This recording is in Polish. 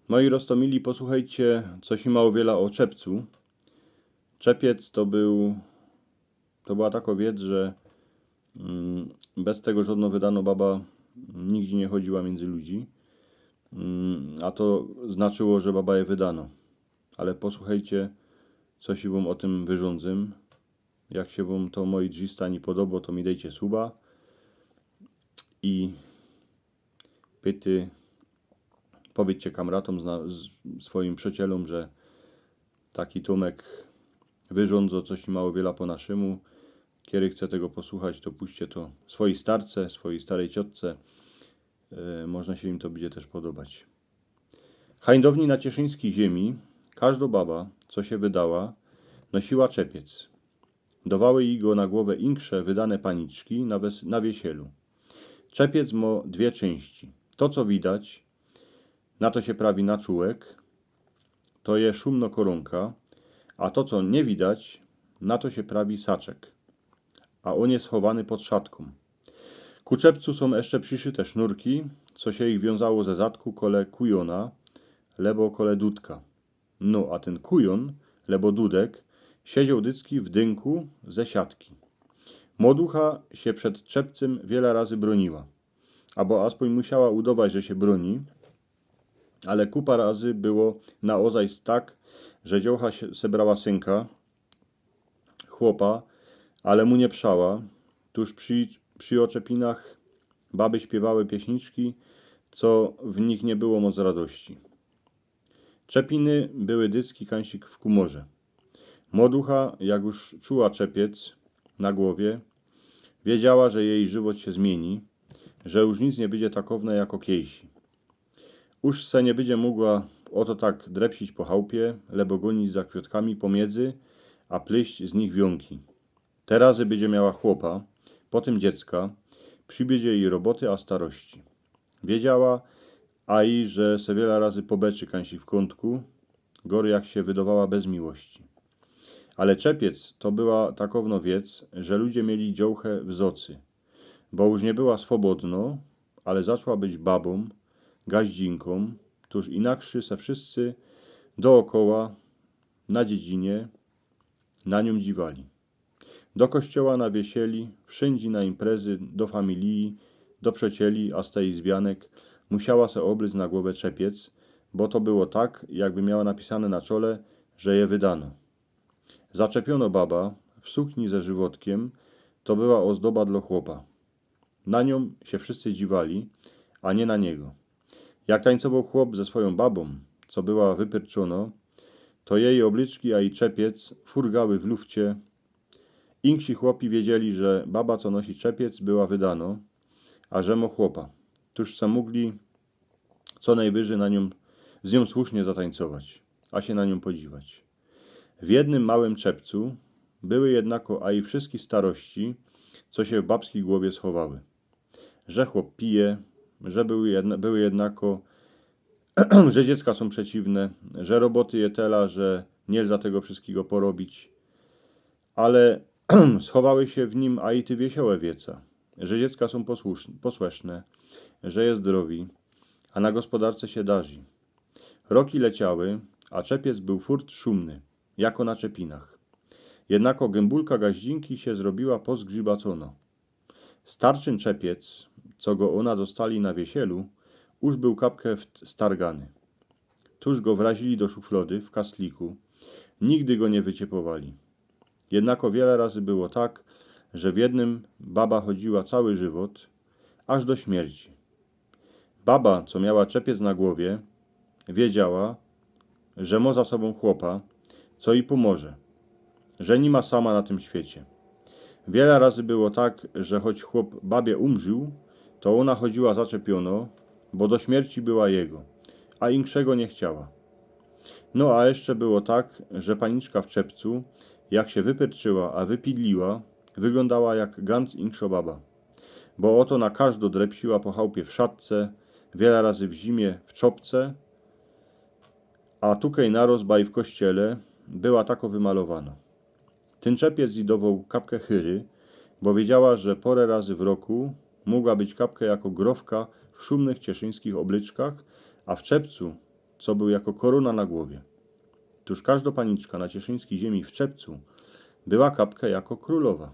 Moi roztomili, posłuchajcie coś i mało wiele o czepcu. Czepiec to była taka wiedz, że bez tego żadno wydano baba nigdzie nie chodziła między ludzi, a to znaczyło, że baba je wydano. Ale posłuchajcie coś i wam o tym wyrządzym. Jak się wam to moi drzistani podoba, to mi dejcie suba i pyty powiedzcie kamratom, swoim przyjacielom, że taki Tomek wyrządzo coś i mało wiele po naszemu. Kiedy chce tego posłuchać, to puśćcie to swojej starce, swojej starej ciotce. Można się im to będzie też podobać. Hańdowni na cieszyńskiej ziemi, każda baba, co się wydała, nosiła czepiec. Dawały jej go na głowę inkrze wydane paniczki na wiesielu. Czepiec ma dwie części. To, co widać, na to się prawi naczółek, to je szumno koronka, a to, co nie widać, na to się prawi saczek, a on jest schowany pod szatką. Ku czepcu są jeszcze przyszyte sznurki, co się ich wiązało ze zadku kole kujona, lebo kole dudka. No, a ten kujon, lebo dudek, siedział dycki w dynku ze siatki. Moducha się przed czepcem wiele razy broniła, albo aspoň musiała udawać, że się broni, ale kupa razy było na ozajs tak, że dziołcha sebrała synka, chłopa, ale mu nie przała. Tuż przy oczepinach baby śpiewały pieśniczki, co w nich nie było moc radości. Czepiny były dycki kańsik w kumorze. Młoducha, jak już czuła czepiec na głowie, wiedziała, że jej żywot się zmieni, że już nic nie będzie takowne jako kiejsi. Już se nie będzie mogła oto tak drepsić po chałupie, lebo gonić za kwiatkami pomiędzy, a plyść z nich wiąki. Terazy będzie miała chłopa, potem dziecka, przybędzie jej roboty a starości. Wiedziała, a i, że se wiele razy pobeczy kańsi w kątku, gory jak się wydawała bez miłości. Ale czepiec to była takowno wiec, że ludzie mieli dziołchę w zocy, bo już nie była swobodno, ale zaczęła być babą, gaździnką, tuż inakszy se wszyscy dookoła, na dziedzinie, na nią dziwali. Do kościoła na wiesieli, wszędzie na imprezy, do familii, do przyjacieli, a z tej zwianek musiała se obryć na głowę czepiec, bo to było tak, jakby miała napisane na czole, że je wydano. Zaczepiono baba w sukni ze żywotkiem, to była ozdoba dla chłopa. Na nią się wszyscy dziwali, a nie na niego. Jak tańcował chłop ze swoją babą, co była wypyrczono, to jej obliczki, a i czepiec furgały w lufcie. Inksi chłopi wiedzieli, że baba, co nosi czepiec, była wydano, a że mo chłopa. Tuż se mogli co najwyżej z nią słusznie zatańcować, a się na nią podziwać. W jednym małym czepcu były jednako, a i wszystkie starości, co się w babskiej głowie schowały. Że chłop pije, że były jednako, że dziecka są przeciwne, że roboty je tela, że nie za tego wszystkiego porobić, ale schowały się w nim a i ty wiesiołe wieca, że dziecka są posłeszne, że jest zdrowi, a na gospodarce się darzy. Roki leciały, a czepiec był furt szumny, jako na czepinach. Jednako gębulka gaździnki się zrobiła pozgrzybacono. Starczyn czepiec, co go ona dostali na wiesielu, już był kapkę stargany. Tuż go wrazili do szuflody w kastliku, nigdy go nie wyciepowali. Jednako wiele razy było tak, że w jednym baba chodziła cały żywot, aż do śmierci. Baba, co miała czepiec na głowie, wiedziała, że ma za sobą chłopa, co jej pomoże, że nie ma sama na tym świecie. Wiele razy było tak, że choć chłop babie umrzył, to ona chodziła zaczepiono, bo do śmierci była jego, a inkszego nie chciała. No a jeszcze było tak, że paniczka w czepcu, jak się wypyrczyła, a wypidliła, wyglądała jak ganz inkszo baba. Bo oto na każdo drepsiła po chałupie w szatce, wiele razy w zimie w czopce, a tukej narozbaj w kościele była tako wymalowana. Ten czepiec zidował kapkę chyry, bo wiedziała, że porę razy w roku mogła być kapkę jako growka w szumnych cieszyńskich oblyczkach, a w czepcu, co był jako koruna na głowie. Tuż każda paniczka na cieszyńskiej ziemi w czepcu była kapkę jako królowa.